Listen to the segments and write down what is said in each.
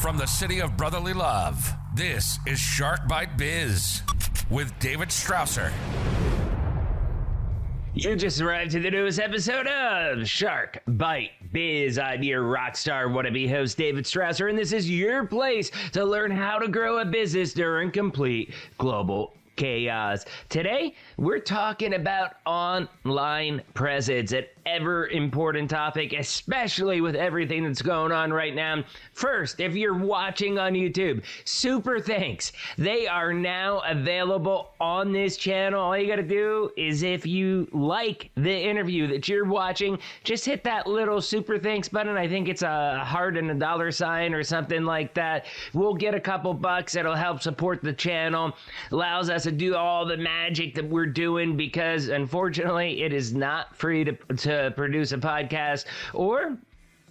From the city of brotherly love, this is Shark Bite Biz with David Strausser. You just arrived to the newest episode of Shark Bite Biz. I'm your rock star wannabe host, David Strausser, and this is your place to learn how to grow a business during complete global chaos. Today, we're talking about online presence, an ever important topic, especially with everything that's going on right now. First, if you're watching on YouTube, super thanks. They are now available on this channel. All you got to do is, if you like the interview that you're watching, just hit that little super thanks button. I think it's a heart and a dollar sign or something like that. We'll get a couple bucks. It'll help support the channel, allows us to do all the magic that we're doing, because unfortunately it is not free to produce a podcast. Or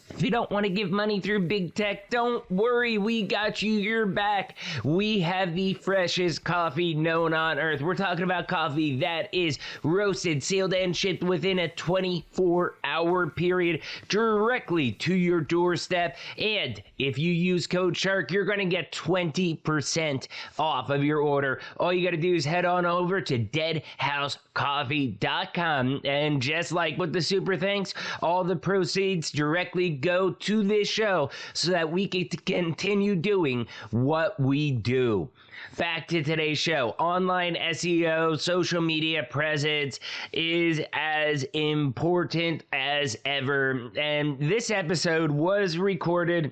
if you don't want to give money through big tech, don't worry, we got you your back. We have the freshest coffee known on earth. We're talking about coffee that is roasted, sealed, and shipped within a 24-hour period directly to your doorstep. And if you use code SHARK, you're going to get 20% off of your order. All you got to do is head on over to deadhousecoffee.com. And just like with the super thanks, all the proceeds directly go to this show so that we can continue doing what we do. Back to today's show. Online SEO, social media presence is as important as ever. And this episode was recorded,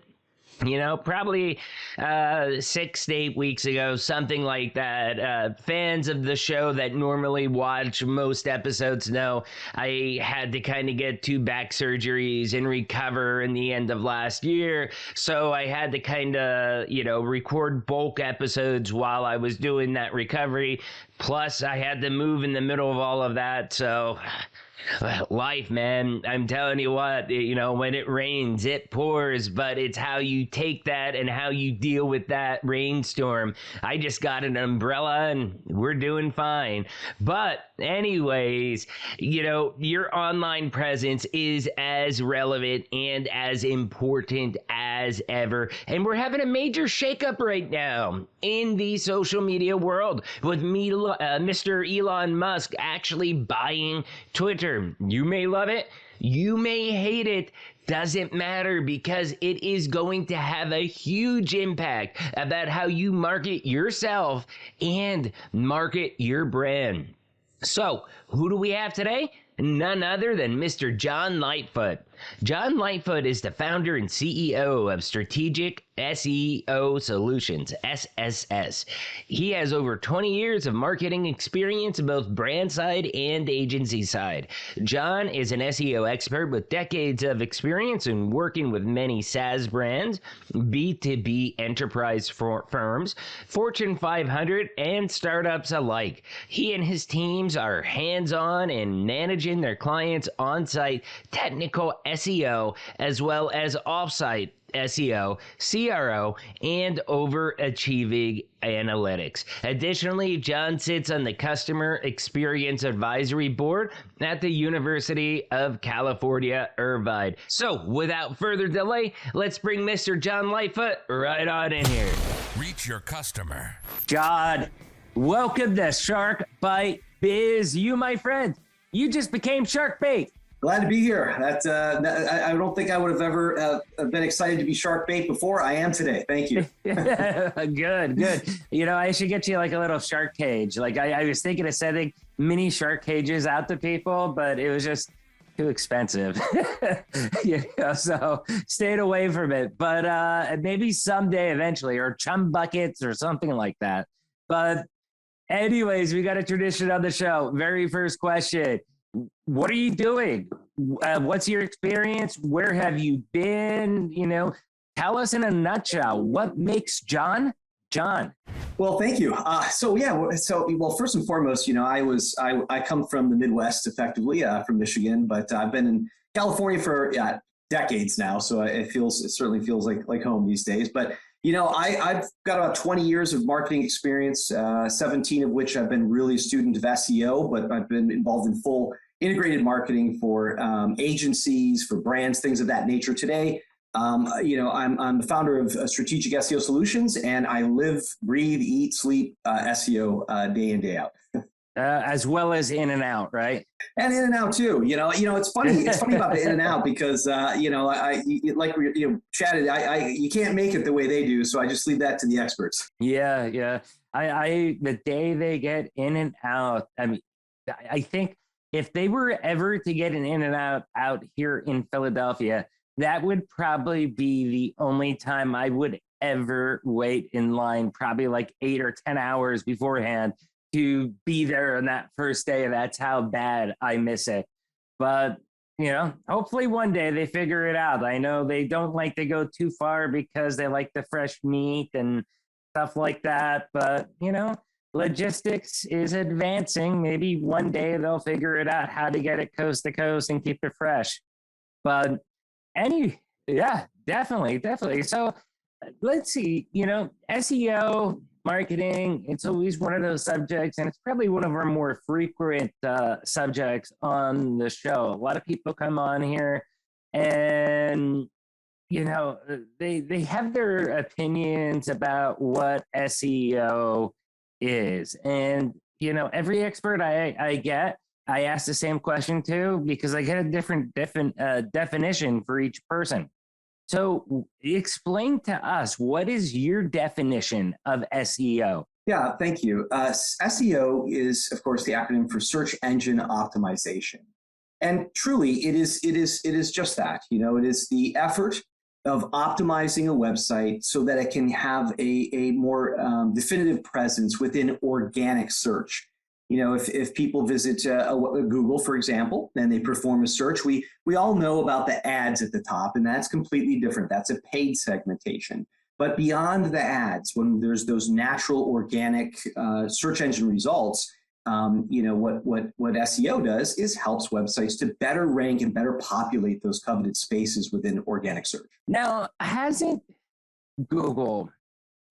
probably 6 to 8 weeks ago, something like that. Fans of the show that normally watch most episodes know I had to kind of get 2 back surgeries and recover in the end of last year. So I had to kind of, record bulk episodes while I was doing that recovery. Plus, I had to move in the middle of all of that. So life, man, I'm telling you what, when it rains, it pours, but it's how you take that and how you deal with that rainstorm. I just got an umbrella and we're doing fine. But anyways, your online presence is as relevant and as important as ever. And we're having a major shakeup right now in the social media world with Mr. Elon Musk actually buying Twitter. You may love it, you may hate it, doesn't matter, because it is going to have a huge impact about how you market yourself and market your brand. So, who do we have today? None other than Mr. Jon Lightfoot. Jon Lightfoot is the founder and CEO of Strategic SEO Solutions, SSS. He has over 20 years of marketing experience in both brand side and agency side. Jon is an SEO expert with decades of experience in working with many SaaS brands, B2B enterprise firms, Fortune 500, and startups alike. He and his teams are hands-on in managing their clients' on-site technical SEO, as well as off-site SEO, CRO, and overachieving analytics. Additionally, Jon sits on the Customer Experience Advisory Board at the University of California, Irvine. So, without further delay, let's bring Mr. Jon Lightfoot right on in here. Reach your customer. Jon, welcome to Shark Bite Biz. You, my friend, you just became Shark Bait. Glad to be here. I don't think I would have ever been excited to be Shark Bait before. I am today. Thank you. Good. I should get you like a little shark cage. Like I was thinking of sending mini shark cages out to people, but it was just too expensive. So stayed away from it. But maybe someday eventually, or chum buckets or something like that. But anyways, we got a tradition on the show. Very first question. What are you doing? What's your experience? Where have you been? Tell us in a nutshell, what makes Jon Jon? Well, thank you. Well, first and foremost, I come from the Midwest, effectively from Michigan, but I've been in California for decades now, so it certainly feels like home these days. But I've got about 20 years of marketing experience, 17 of which I've been really a student of SEO, but I've been involved in full integrated marketing for agencies, for brands, things of that nature. Today, I'm the founder of Strategic SEO Solutions, and I live, breathe, eat, sleep SEO day in, day out. As well as in and out, right? And in and out too. It's funny. It's funny about the in and out because like we chatted. You can't make it the way they do, so I just leave that to the experts. Yeah. I the day they get in and out. I mean, I think if they were ever to get an in and out here in Philadelphia, that would probably be the only time I would ever wait in line, probably like 8 or 10 hours beforehand to be there on that first day. That's how bad I miss it. But, hopefully one day they figure it out. I know they don't like to go too far because they like the fresh meat and stuff like that. But, logistics is advancing. Maybe one day they'll figure it out how to get it coast to coast and keep it fresh. But yeah, definitely. So let's see, SEO, marketing, it's always one of those subjects, and it's probably one of our more frequent subjects on the show. A lot of people come on here and, they have their opinions about what SEO is. And, every expert I get, I ask the same question too, because I get a different definition for each person. So explain to us, what is your definition of SEO? Yeah, thank you. SEO is, of course, the acronym for search engine optimization. And truly, it is just that. It is the effort of optimizing a website so that it can have a more definitive presence within organic search. If people visit Google, for example, and they perform a search, we all know about the ads at the top, and that's completely different. That's a paid segmentation. But beyond the ads, when there's those natural organic search engine results, what SEO does is helps websites to better rank and better populate those coveted spaces within organic search. Now, hasn't Google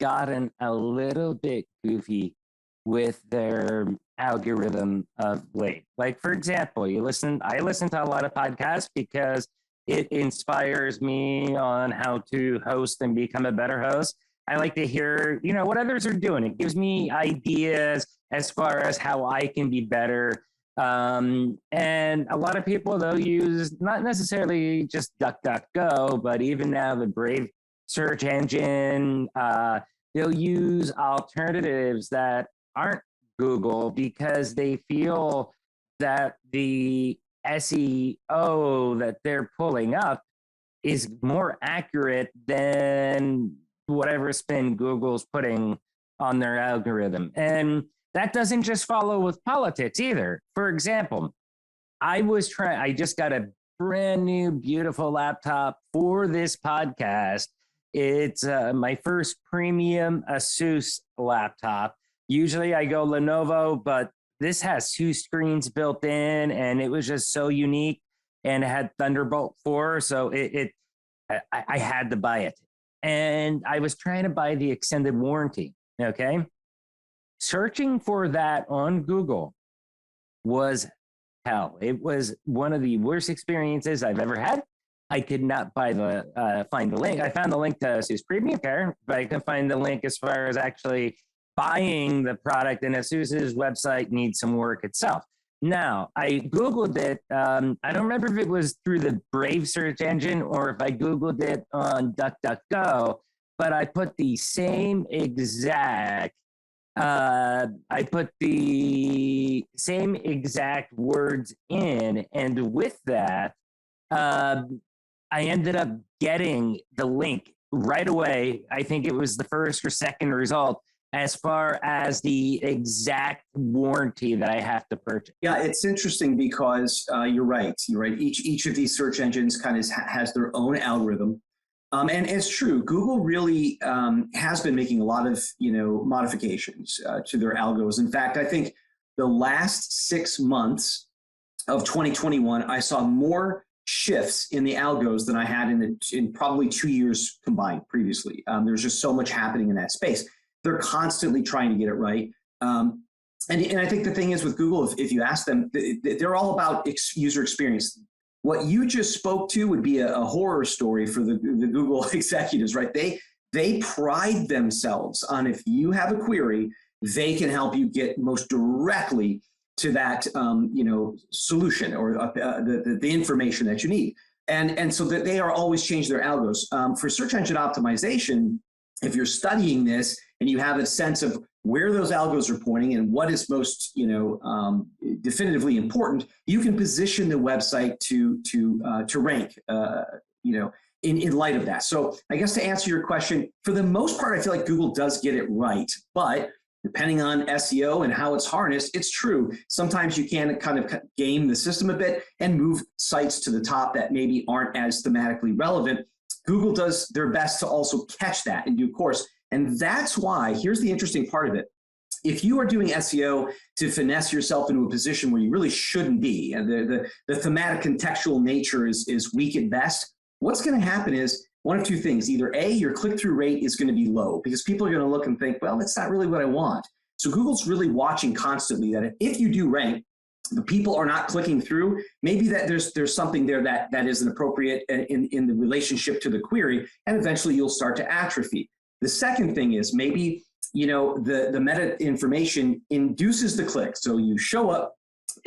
gotten a little bit goofy with their algorithm of late? Like, for example, I listen to a lot of podcasts because it inspires me on how to host and become a better host. I like to hear, what others are doing. It gives me ideas as far as how I can be better. And a lot of people, they'll use not necessarily just DuckDuckGo, but even now the Brave search engine. They'll use alternatives that aren't Google because they feel that the SEO that they're pulling up is more accurate than whatever spin Google's putting on their algorithm. And that doesn't just follow with politics either. For example, I just got a brand new, beautiful laptop for this podcast. It's my first premium Asus laptop. Usually I go Lenovo, but this has 2 screens built in, and it was just so unique, and it had Thunderbolt 4, so I had to buy it. And I was trying to buy the extended warranty, okay? Searching for that on Google was hell. It was one of the worst experiences I've ever had. I could not find the link. I found the link to Asus Premium Care, but I couldn't find the link as far as actually buying the product, and Asus's website needs some work itself. Now, I Googled it. I don't remember if it was through the Brave search engine or if I Googled it on DuckDuckGo, but I put the same exact words in, and with that, I ended up getting the link right away. I think it was the first or second result as far as the exact warranty that I have to purchase. Yeah, it's interesting because you're right. Each of these search engines kind of has their own algorithm. And it's true, Google really has been making a lot of modifications to their algos. In fact, I think the last 6 months of 2021, I saw more shifts in the algos than I had in probably 2 years combined previously. There's just so much happening in that space. They're constantly trying to get it right. And I think the thing is with Google, if you ask them, they're all about user experience. What you just spoke to would be a horror story for the Google executives, right? They pride themselves on, if you have a query, they can help you get most directly to that solution or the information that you need. And so that they are always changing their algos. For search engine optimization, if you're studying this and you have a sense of where those algos are pointing and what is most definitively important, you can position the website to rank in light of that. So I guess to answer your question, for the most part, I feel like Google does get it right, but depending on SEO and how it's harnessed, it's true. Sometimes you can kind of game the system a bit and move sites to the top that maybe aren't as thematically relevant. Google does their best to also catch that in due course. And that's why, here's the interesting part of it. If you are doing SEO to finesse yourself into a position where you really shouldn't be, and the thematic contextual nature is weak at best, what's going to happen is one of two things. Either A, your click-through rate is going to be low because people are going to look and think, well, that's not really what I want. So Google's really watching constantly that if you do rank, the people are not clicking through, maybe that there's something there that isn't appropriate in the relationship to the query, and eventually you'll start to atrophy. The second thing is maybe the meta information induces the click. So you show up,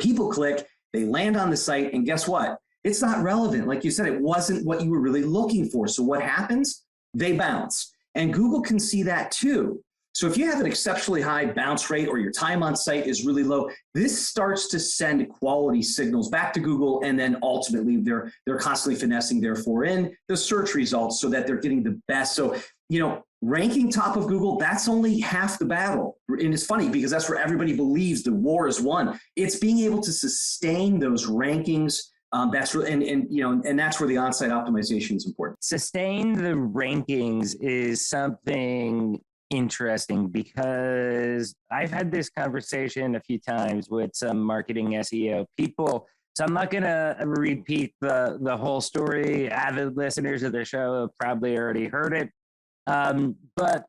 people click, they land on the site, and guess what? It's not relevant. Like you said, it wasn't what you were really looking for. So what happens? They bounce. And Google can see that too. So if you have an exceptionally high bounce rate or your time on site is really low, this starts to send quality signals back to Google, and then ultimately they're constantly finessing, therefore, in the search results so that they're getting the best. So, ranking top of Google, that's only half the battle. And it's funny because that's where everybody believes the war is won. It's being able to sustain those rankings. That's really, and that's where the on-site optimization is important. Sustain the rankings is something interesting because I've had this conversation a few times with some marketing SEO people. So I'm not going to repeat the whole story. Avid listeners of the show have probably already heard it. But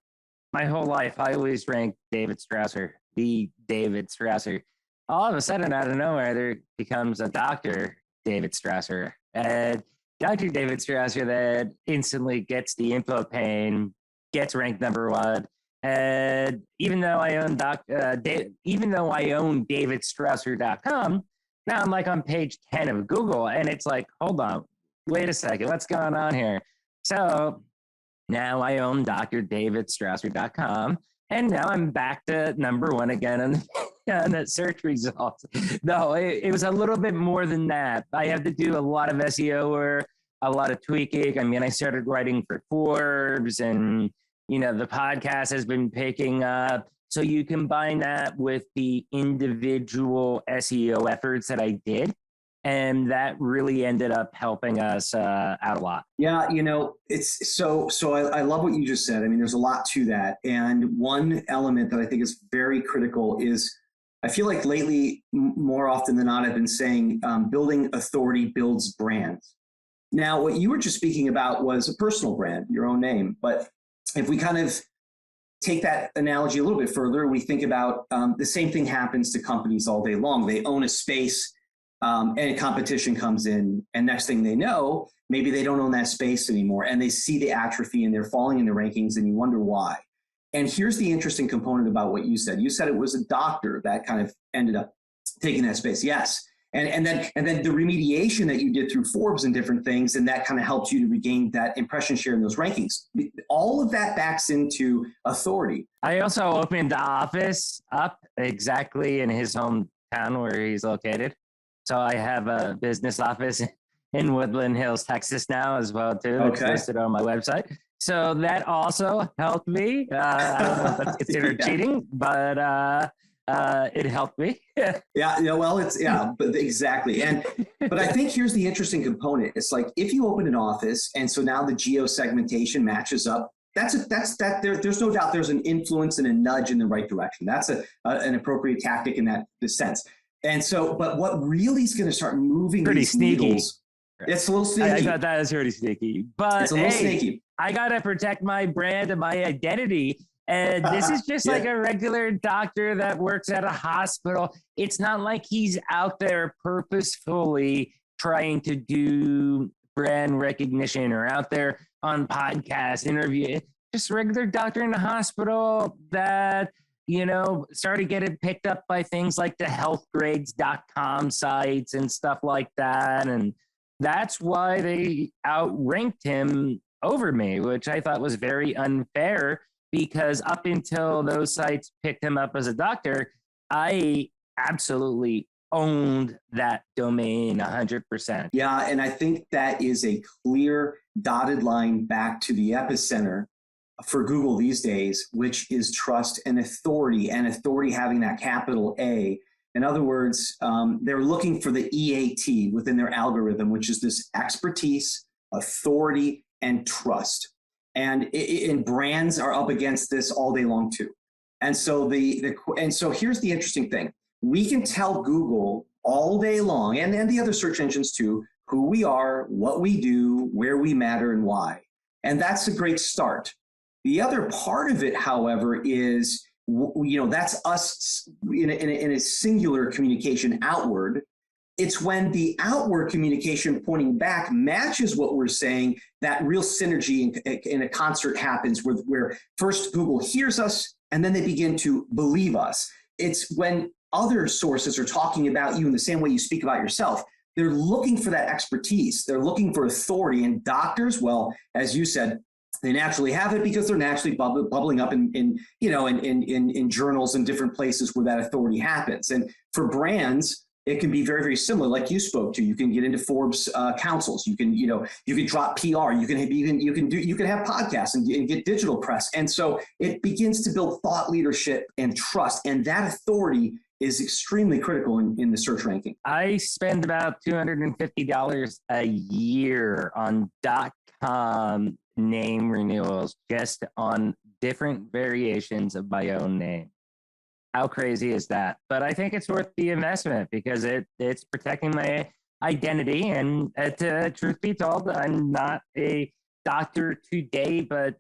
my whole life, I always ranked David Strasser, the David Strasser. All of a sudden, out of nowhere, there becomes a Dr. David Strasser. And Dr. David Strasser that instantly gets the info pane, gets ranked number one. And even though I own davidstrasser.com, now I'm like on page 10 of Google, and it's like, hold on, wait a second, what's going on here? So now I own drdavidstrasser.com, and now I'm back to number one again on the search results. No, it was a little bit more than that. I have to do a lot of SEO work, a lot of tweaking. I mean, I started writing for Forbes, and the podcast has been picking up. So you combine that with the individual SEO efforts that I did, and that really ended up helping us out a lot. Yeah, it's so I love what you just said. I mean, there's a lot to that. And one element that I think is very critical is, I feel like lately, more often than not, I've been saying building authority builds brands. Now, what you were just speaking about was a personal brand, your own name. But if we kind of take that analogy a little bit further, we think about the same thing happens to companies all day long. They own a space and a competition comes in, and next thing they know, maybe they don't own that space anymore, and they see the atrophy and they're falling in the rankings, and you wonder why. And here's the interesting component about what you said. You said it was a doctor that kind of ended up taking that space. Yes. And then the remediation that you did through Forbes and different things, and that kind of helped you to regain that impression share in those rankings. All of that backs into authority. I also opened the office up exactly in his hometown where he's located. So I have a business office in Woodland Hills, Texas now as well, too. It's listed on my website. So that also helped me. I don't know if that's considered cheating, but it helped me. But exactly. But I think here's the interesting component. It's like, if you open an office, and so now the geo segmentation matches up, there's no doubt there's an influence and a nudge in the right direction. That's an appropriate tactic in that sense. And so, but what really is going to start moving pretty these sneaky. Needles, it's a little sneaky. I thought that was pretty sneaky, but it's a little sneaky. I got to protect my brand and my identity. And this is just like a regular doctor that works at a hospital. It's not like he's out there purposefully trying to do brand recognition or out there on podcasts, interview, just regular doctor in the hospital that, started getting picked up by things like the healthgrades.com sites and stuff like that. And that's why they outranked him over me, which I thought was very unfair, because up until those sites picked him up as a doctor, I absolutely owned that domain 100%. Yeah, and I think that is a clear dotted line back to the epicenter for Google these days, which is trust and authority having that capital A. In other words, they're looking for the EAT within their algorithm, which is this expertise, authority, and trust. And brands are up against this all day long too. And so so here's the interesting thing. We can tell Google all day long, and the other search engines too, who we are, what we do, where we matter, and why. And that's a great start. The other part of it, however, is, that's us in a singular communication outward. It's when the outward communication pointing back matches what we're saying, that real synergy in a concert happens where first Google hears us and then they begin to believe us. It's when other sources are talking about you in the same way you speak about yourself. They're looking for that expertise. They're looking for authority. And doctors, well, as you said, they naturally have it because they're naturally bubbling up in journals and different places where that authority happens. And for brands, it can be very, very similar, like you spoke to. You can get into Forbes councils. You can drop PR. You can have podcasts and get digital press. And so it begins to build thought leadership and trust. And that authority is extremely critical in the search ranking. I spend about $250 a year on .com name renewals just on different variations of my own name. How crazy is that? But I think it's worth the investment because it's protecting my identity. And truth be told, I'm not a doctor today, but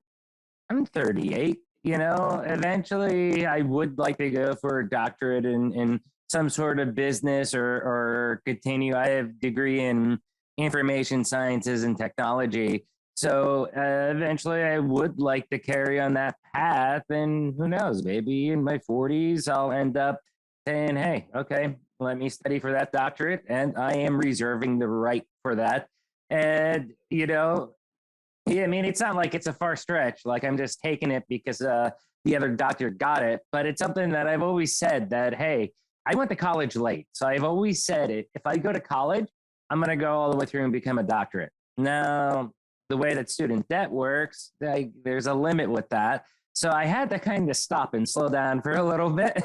I'm 38. Eventually I would like to go for a doctorate in some sort of business or continue. I have a degree in information sciences and technology. So eventually I would like to carry on that path, and who knows, maybe in my 40s, I'll end up saying, hey, okay, let me study for that doctorate. And I am reserving the right for that. And, it's not like it's a far stretch. Like I'm just taking it because the other doctor got it, but it's something that I've always said that, hey, I went to college late. So I've always said it. If I go to college, I'm going to go all the way through and become a doctorate. Now, the way that student debt works, there's a limit with that. So I had to kind of stop and slow down for a little bit.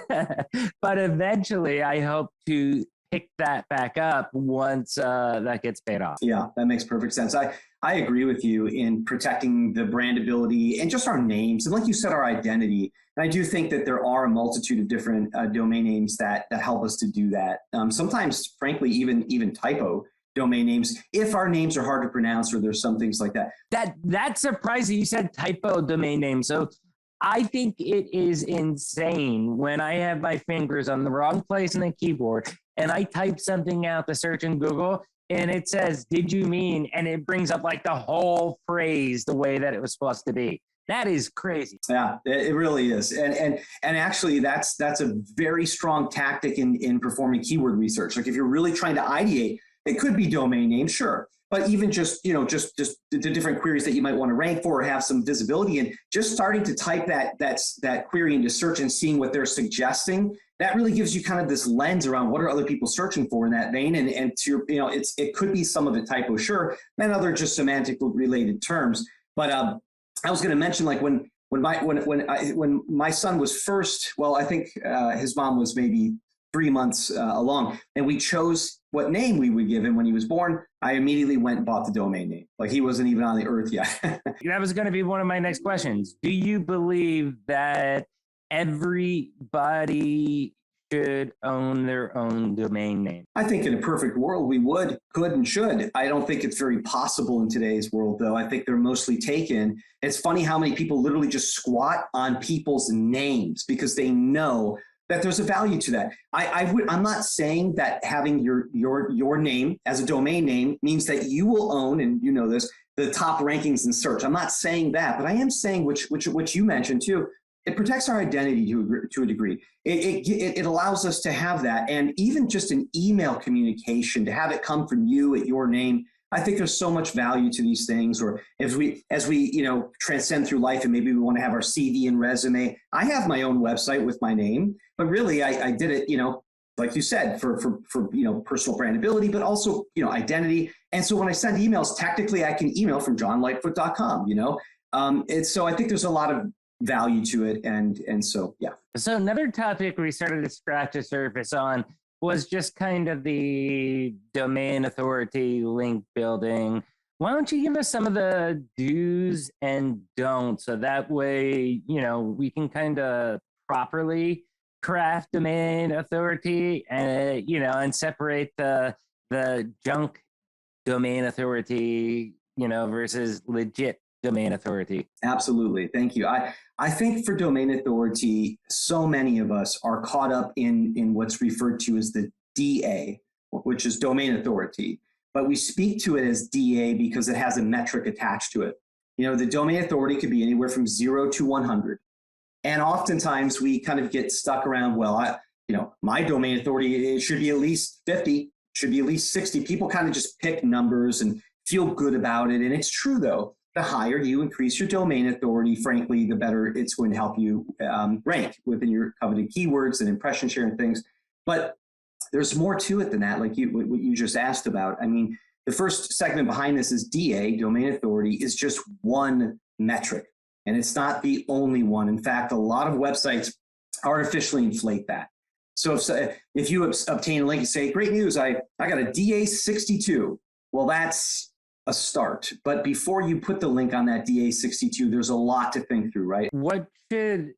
But eventually, I hope to pick that back up once that gets paid off. Yeah, that makes perfect sense. I agree with you in protecting the brandability and just our names. And like you said, our identity. And I do think that there are a multitude of different domain names that help us to do that. Sometimes, frankly, even typo domain names, if our names are hard to pronounce or there's some things like that. That's surprising you said typo domain name. So I think it is insane when I have my fingers on the wrong place in the keyboard and I type something out to search in Google and it says, did you mean? And it brings up like the whole phrase the way that it was supposed to be. That is crazy. Yeah, it really is. And actually that's a very strong tactic in performing keyword research. Like if you're really trying to ideate, it could be domain name, sure. But even just the different queries that you might want to rank for or have some visibility in, just starting to type that query into search and seeing what they're suggesting, that really gives you kind of this lens around what are other people searching for in that vein. And to your, it could be some of it typo, sure, and other just semantic related terms. But I was going to mention like when my son was first, well, I think his mom was maybe 3 months along, and we chose what name we would give him when he was born. I immediately went and bought the domain name. Like he wasn't even on the earth yet. That was going to be one of my next questions. Do you believe that everybody should own their own domain name? I think in a perfect world, we could, and should. I don't think it's very possible in today's world, though. I think they're mostly taken. It's funny how many people literally just squat on people's names because they know that there's a value to that. I'm not saying that having your name as a domain name means that you will own, and you know this, the top rankings in search. I'm not saying that, but I am saying, which you mentioned too, it protects our identity to a degree. It allows us to have that. And even just an email communication, to have it come from you at your name, I think there's so much value to these things. Or as we transcend through life, and maybe we want to have our CV and resume. I have my own website with my name, but really I did it, like you said, for personal brandability, but also, identity. And so when I send emails, technically I can email from jonlightfoot.com, so I think there's a lot of value to it. And so, yeah. So another topic we started to scratch the surface on was just kind of the domain authority link building. Why don't you give us some of the do's and don'ts, so that way, we can kind of properly craft domain authority and, and separate the junk domain authority, versus legit domain authority. Absolutely. Thank you. I think for domain authority, so many of us are caught up in what's referred to as the DA, which is domain authority, but we speak to it as DA because it has a metric attached to it. The domain authority could be anywhere from 0 to 100. And oftentimes we kind of get stuck around, my domain authority, it should be at least 50, should be at least 60. People kind of just pick numbers and feel good about it. And it's true though. The higher you increase your domain authority, frankly, the better it's going to help you rank within your coveted keywords and impression share and things. But there's more to it than that, like what you just asked about. I mean, the first segment behind this is DA, domain authority, is just one metric. And it's not the only one. In fact, a lot of websites artificially inflate that. So if you obtain a link and say, great news, I got a DA 62, well, that's a start. But before you put the link on that DA 62, there's a lot to think through, right? What should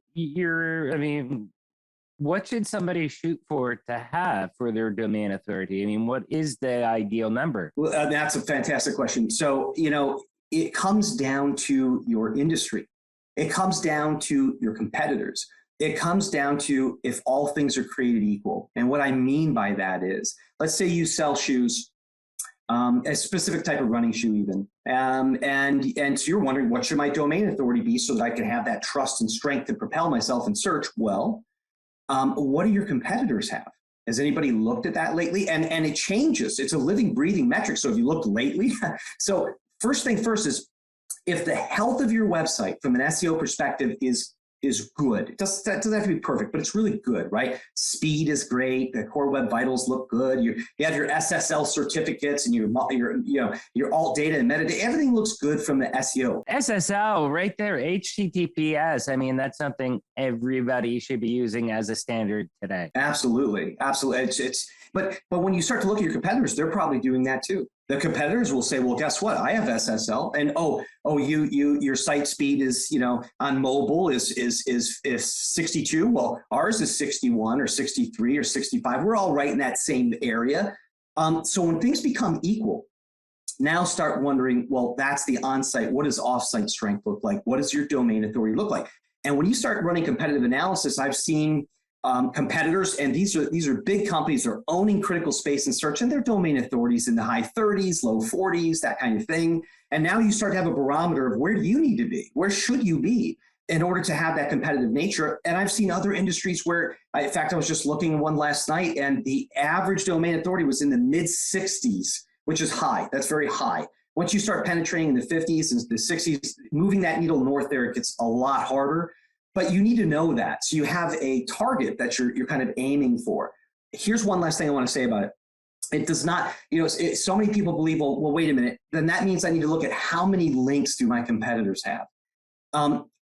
somebody shoot for to have for their domain authority? I mean, what is the ideal number? Well, that's a fantastic question. So, it comes down to your industry. It comes down to your competitors. It comes down to if all things are created equal. And what I mean by that is, let's say you sell shoes, a specific type of running shoe even. And so you're wondering, what should my domain authority be so that I can have that trust and strength to propel myself in search? Well, what do your competitors have? Has anybody looked at that lately? And it changes. It's a living, breathing metric. So if you looked lately, so first thing first is, if the health of your website from an SEO perspective is good. It doesn't have to be perfect, but it's really good, right? Speed is great. The core web vitals look good. You have your SSL certificates and your alt data and metadata. Everything looks good from the SEO. SSL right there, HTTPS. I mean, that's something everybody should be using as a standard today. Absolutely. But when you start to look at your competitors, they're probably doing that too. The competitors will say, well, guess what? I have SSL, and your site speed is, on mobile is 62. Well, ours is 61 or 63 or 65. We're all right in that same area. So when things become equal, now start wondering, well, that's the on-site. What does off-site strength look like? What does your domain authority look like? And when you start running competitive analysis, I've seen competitors, and these are big companies, they're owning critical space in search, and their domain authorities in the high 30s, low 40s, that kind of thing. And now you start to have a barometer of where do you need to be? Where should you be in order to have that competitive nature? And I've seen other industries where, in fact, I was just looking at one last night, and the average domain authority was in the mid 60s, which is high. That's very high. Once you start penetrating the 50s and the 60s, moving that needle north there, it gets a lot harder. But you need to know that. So you have a target that you're kind of aiming for. Here's one last thing I want to say about it. It does not, so many people believe, well, wait a minute. Then that means I need to look at how many links do my competitors have.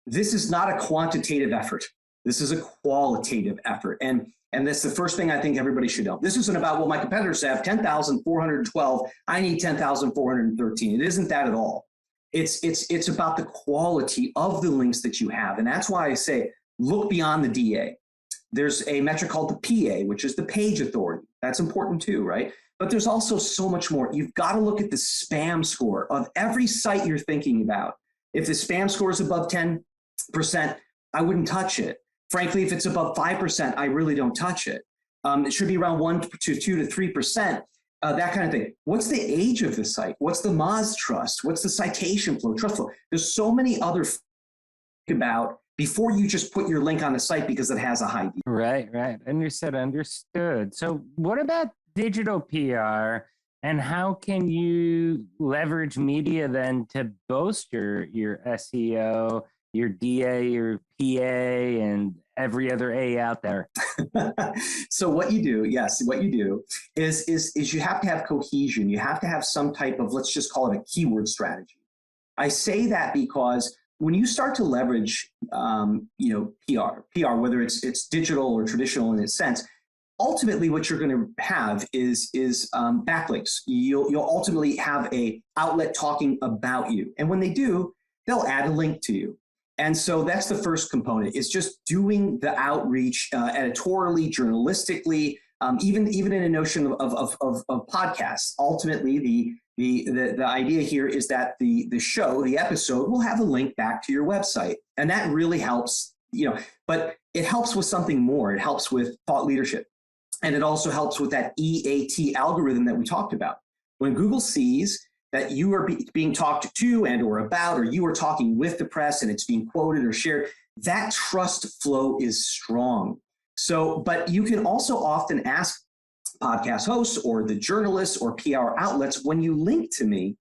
This is not a quantitative effort. This is a qualitative effort. And that's the first thing I think everybody should know. This isn't about, well, my competitors have 10,412. I need 10,413. It isn't that at all. It's about the quality of the links that you have. And that's why I say, look beyond the DA. There's a metric called the PA, which is the page authority. That's important too, right? But there's also so much more. You've got to look at the spam score of every site you're thinking about. If the spam score is above 10%, I wouldn't touch it. Frankly, if it's above 5%, I really don't touch it. It should be around 1 to 2 to 3%, that kind of thing. What's the age of the site? What's the Moz trust? What's the citation flow, trust flow? There's so many other about before you just put your link on the site because it has a high D. Right. Understood. So what about digital PR, and how can you leverage media then to boast your SEO, your DA, your PA, and every other A out there? So what you do is you have to have cohesion. You have to have some type of, let's just call it a keyword strategy. I say that because when you start to leverage, PR, whether it's digital or traditional in its sense, ultimately what you're going to have is backlinks. You'll ultimately have a outlet talking about you, and when they do, they'll add a link to you. And so that's the first component, is just doing the outreach editorially, journalistically, even in a notion of podcasts. Ultimately, the idea here is that the show, the episode, will have a link back to your website. And that really helps, but it helps with something more. It helps with thought leadership. And it also helps with that EAT algorithm that we talked about. When Google sees that you are being talked to and or about, or you are talking with the press and it's being quoted or shared, that trust flow is strong. So, but you can also often ask podcast hosts or the journalists or PR outlets, when you link to me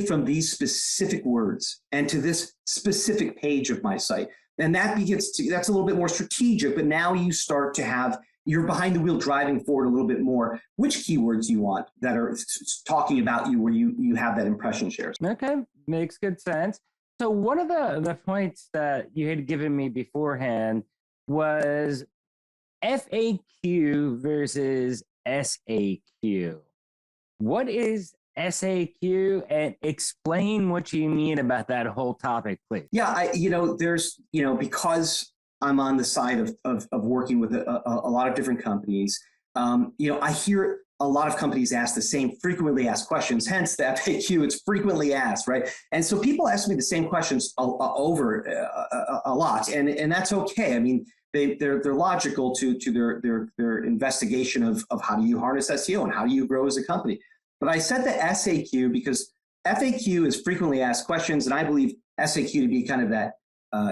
from these specific words and to this specific page of my site. And that's a little bit more strategic, but now you start to have, you're behind the wheel driving forward a little bit more, which keywords you want that are talking about you, where you have that impression shares. Okay, makes good sense. So one of the points that you had given me beforehand was FAQ versus SAQ. What is SAQ, and explain what you mean about that whole topic, please? Yeah, there's, because I'm on the side of working with a lot of different companies. I hear a lot of companies ask the same frequently asked questions, hence the FAQ, it's frequently asked, right? And so people ask me the same questions over a lot, and that's okay. I mean, they're logical to their investigation of how do you harness SEO and how do you grow as a company. But I said the SAQ because FAQ is frequently asked questions, and I believe SAQ to be kind of that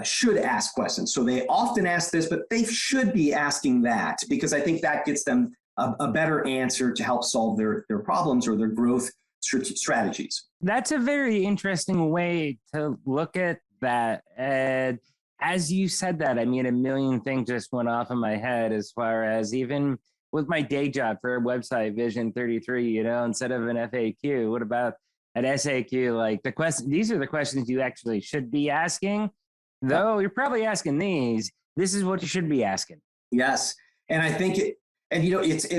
should ask questions. So they often ask this, but they should be asking that, because I think that gets them a better answer to help solve their problems or their growth strategies. That's a very interesting way to look at that. And as you said that, I mean, a million things just went off in my head, as far as even with my day job for a website, Vision 33, instead of an FAQ, what about an SAQ? Like these are the questions you actually should be asking. Though you're probably asking these, this is what you should be asking. Yes. And I think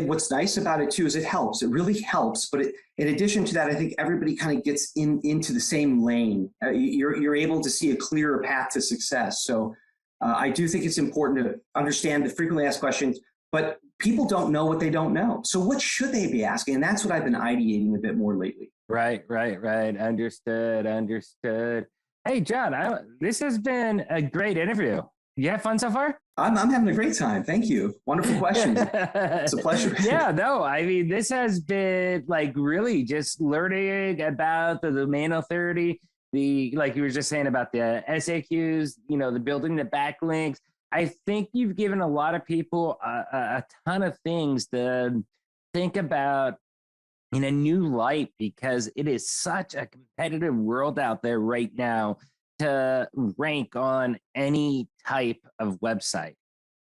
what's nice about it too, is it helps. It really helps. But in addition to that, I think everybody kind of gets into the same lane. You're able to see a clearer path to success. So I do think it's important to understand the frequently asked questions, but people don't know what they don't know. So what should they be asking? And that's what I've been ideating a bit more lately. Right. Understood. Hey, Jon, this has been a great interview. You have fun so far? I'm having a great time. Thank you. Wonderful questions. It's a pleasure. Yeah, no, I mean, this has been like really just learning about the domain authority, like you were just saying about the SAQs, the building the backlinks. I think you've given a lot of people a ton of things to think about in a new light, because it is such a competitive world out there right now to rank on any type of website,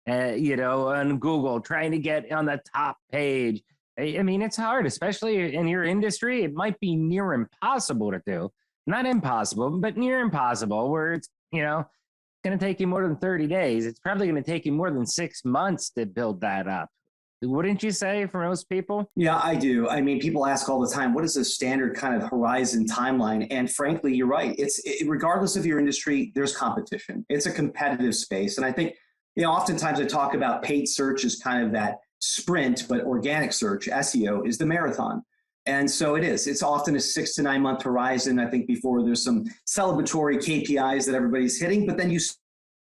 on Google, trying to get on the top page. I mean, it's hard, especially in your industry. It might be near impossible to do. Not impossible, but near impossible, where it's, going to take you more than 30 days. It's probably going to take you more than 6 months to build that up. Wouldn't you say, for most people? Yeah, I do. I mean, people ask all the time, what is the standard kind of horizon timeline? And frankly, you're right. Regardless of your industry, there's competition. It's a competitive space. And I think, oftentimes I talk about paid search as kind of that sprint, but organic search, SEO, is the marathon. And so it is. It's often a 6 to 9 month horizon, I think, before there's some celebratory KPIs that everybody's hitting, but then you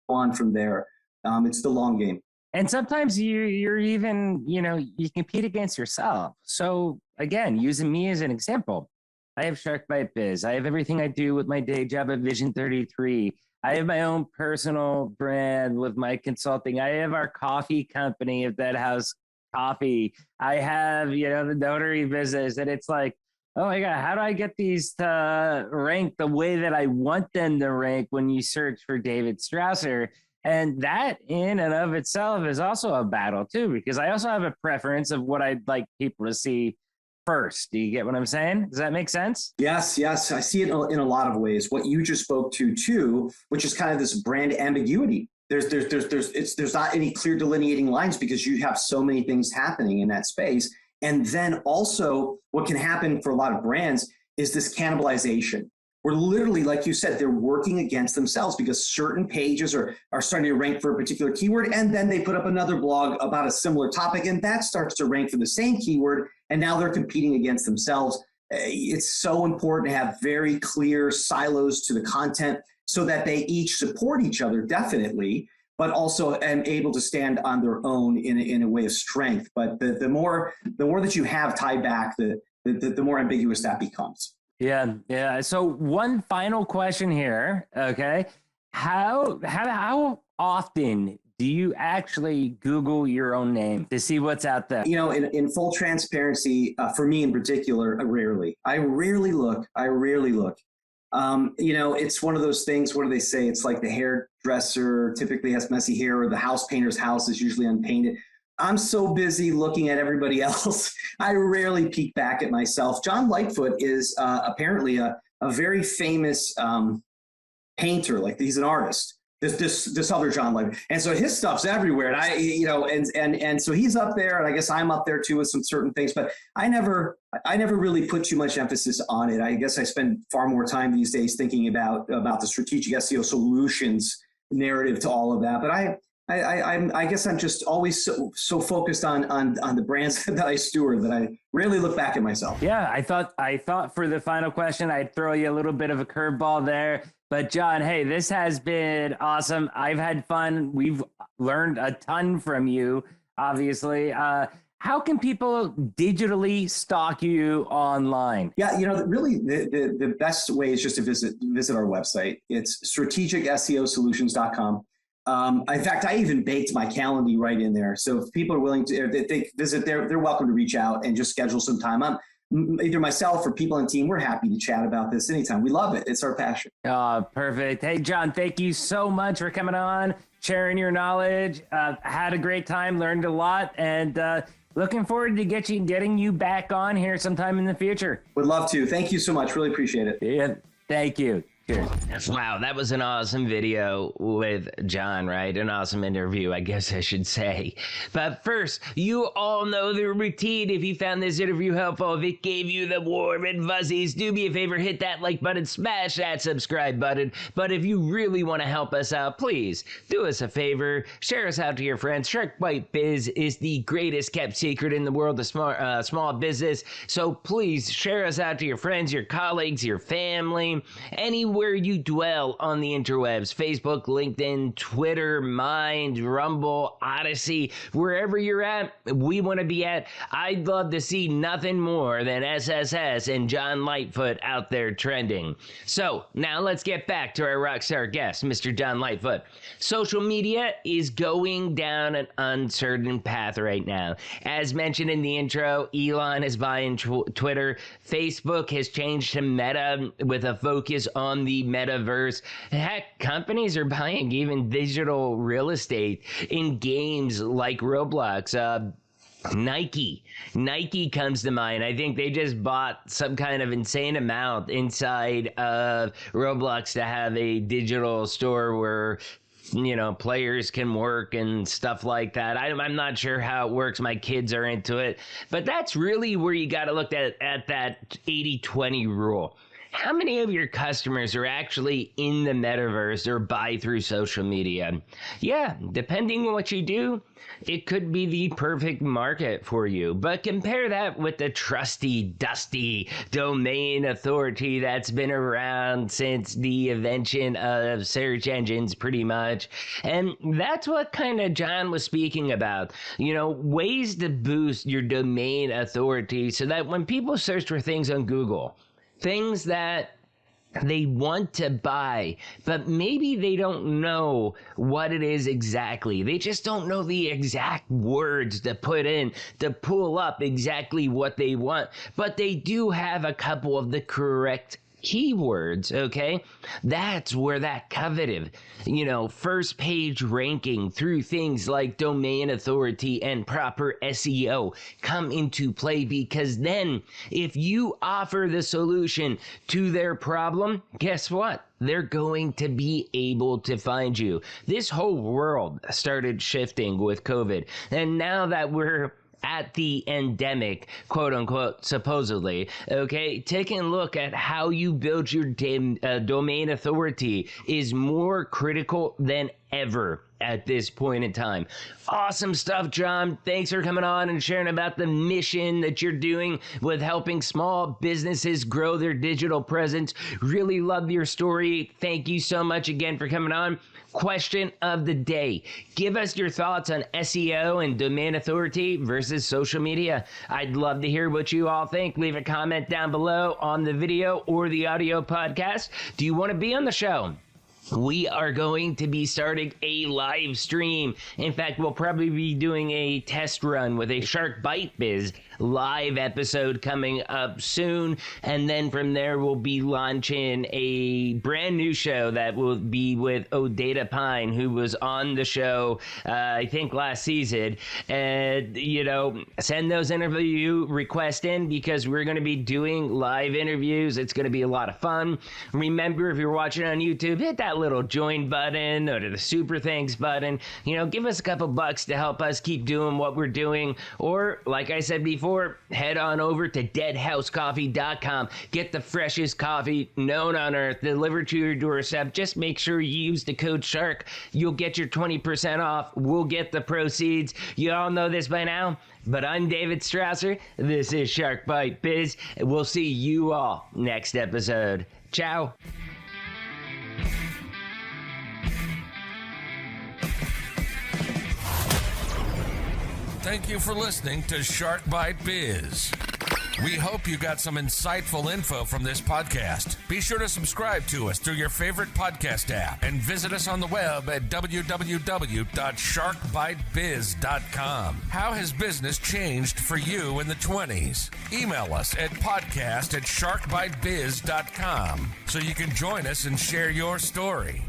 go on from there. It's the long game. And sometimes you're even, you compete against yourself. So again, using me as an example, I have Shark Bite Biz. I have everything I do with my day job at Vision 33. I have my own personal brand with my consulting. I have our coffee company of That House Coffee. I have, the notary business. And it's like, oh my God, how do I get these to rank the way that I want them to rank when you search for David Strausser? And that in and of itself is also a battle too, because I also have a preference of what I'd like people to see first. Do you get what I'm saying? Does that make sense? Yes. I see it in a lot of ways. What you just spoke to too, which is kind of this brand ambiguity. There's not any clear delineating lines because you have so many things happening in that space. And then also what can happen for a lot of brands is this cannibalization. We're literally, like you said, they're working against themselves because certain pages are starting to rank for a particular keyword. And then they put up another blog about a similar topic and that starts to rank for the same keyword. And now they're competing against themselves. It's so important to have very clear silos to the content so that they each support each other, definitely, but also am able to stand on their own in a way of strength. But the more that you have tied back, the more ambiguous that becomes. Yeah. So one final question here. Okay. How often do you actually Google your own name to see what's out there? In full transparency, for me in particular, I rarely look. It's one of those things. What do they say? It's like the hairdresser typically has messy hair, or the house painter's house is usually unpainted. I'm so busy looking at everybody else. I rarely peek back at myself. Jon Lightfoot is apparently a very famous painter. Like, he's an artist. This other Jon Lightfoot, and so his stuff's everywhere. And and so he's up there, and I guess I'm up there too with some certain things. But I never really put too much emphasis on it. I guess I spend far more time these days thinking about the strategic SEO solutions narrative to all of that. But I guess I'm just always so focused on the brands that I steward that I rarely look back at myself. Yeah, I thought for the final question I'd throw you a little bit of a curveball there. But John, hey, this has been awesome. I've had fun. We've learned a ton from you, obviously. How can people digitally stalk you online? Yeah, really the best way is just to visit our website. It's strategicseo-solutions.com. In fact, I even baked my Calendly right in there. So if people are willing to, if they visit there, they're welcome to reach out and just schedule some time. Either myself or people on the team, we're happy to chat about this anytime. We love it. It's our passion. Perfect. Hey, John, thank you so much for coming on, sharing your knowledge. Had a great time, learned a lot, and looking forward to getting you back on here sometime in the future. Would love to. Thank you so much. Really appreciate it. Yeah, thank you. Cheers. Wow, that was an awesome video with John, right? An awesome interview, I guess I should say. But first, you all know the routine. If you found this interview helpful, if it gave you the warm and fuzzies, do me a favor, hit that like button, smash that subscribe button. But if you really want to help us out, please do us a favor, share us out to your friends. Shark Bite Biz is the greatest kept secret in the world of small business. So please share us out to your friends, your colleagues, your family, anywhere you dwell on the interwebs. Facebook, LinkedIn, Twitter, Mind, Rumble, Odyssey, wherever you're at, we want to be at. I'd love to see nothing more than SSS and Jon Lightfoot out there trending. So now let's get back to our rockstar guest, Mr. Jon Lightfoot. Social media is going down an uncertain path right now. As mentioned in the intro, Elon is buying Twitter. Facebook has changed to Meta with a focus on the metaverse. Heck, companies are buying even digital real estate in games like Roblox. Nike comes to mind. I think they just bought some kind of insane amount inside of Roblox to have a digital store where players can work and stuff like that. I'm not sure how it works. My kids are into it. But that's really where you got to look at that 80-20 rule. how many of your customers are actually in the metaverse or buy through social media? Yeah, depending on what you do, it could be the perfect market for you. But compare that with the trusty, dusty domain authority that's been around since the invention of search engines, pretty much. And that's what kind of Jon was speaking about. Ways to boost your domain authority so that when people search for things on Google, things that they want to buy, but maybe they don't know what it is exactly. They just don't know the exact words to put in to pull up exactly what they want, but they do have a couple of the correct keywords, okay? That's where that coveted, first page ranking through things like domain authority and proper SEO come into play, because then if you offer the solution to their problem, guess what? They're going to be able to find you. This whole world started shifting with COVID, and now that we're at the endemic, quote unquote, supposedly, okay, taking a look at how you build your domain authority is more critical than ever at this point in time. Awesome stuff, Jon. Thanks for coming on and sharing about the mission that you're doing with helping small businesses grow their digital presence. Really love your story. Thank you so much again for coming on. Question of the day. Give us your thoughts on SEO and domain authority versus social media. I'd love to hear what you all think. Leave a comment down below on the video or the audio podcast. Do you want to be on the show? We are going to be starting a live stream. In fact, we'll probably be doing a test run with a Shark Bite Biz live episode coming up soon. And then from there, we'll be launching a brand new show that will be with Odata Pine, who was on the show, I think last season. And, send those interview requests in, because we're going to be doing live interviews. It's going to be a lot of fun. Remember, if you're watching on YouTube, hit that little join button or the super thanks button. Give us a couple bucks to help us keep doing what we're doing. Or, like I said before, head on over to deadhousecoffee.com. Get the freshest coffee known on earth delivered to your doorstep. Just make sure you use the code SHARK. You'll get your 20% off. We'll get the proceeds. You all know this by now, but I'm David Strasser. This is Shark Bite Biz. We'll see you all next episode. Ciao. Thank you for listening to Shark Bite Biz. We hope you got some insightful info from this podcast. Be sure to subscribe to us through your favorite podcast app and visit us on the web at www.sharkbitebiz.com. How has business changed for you in the 20s? Email us at podcast@sharkbitebiz.com so you can join us and share your story.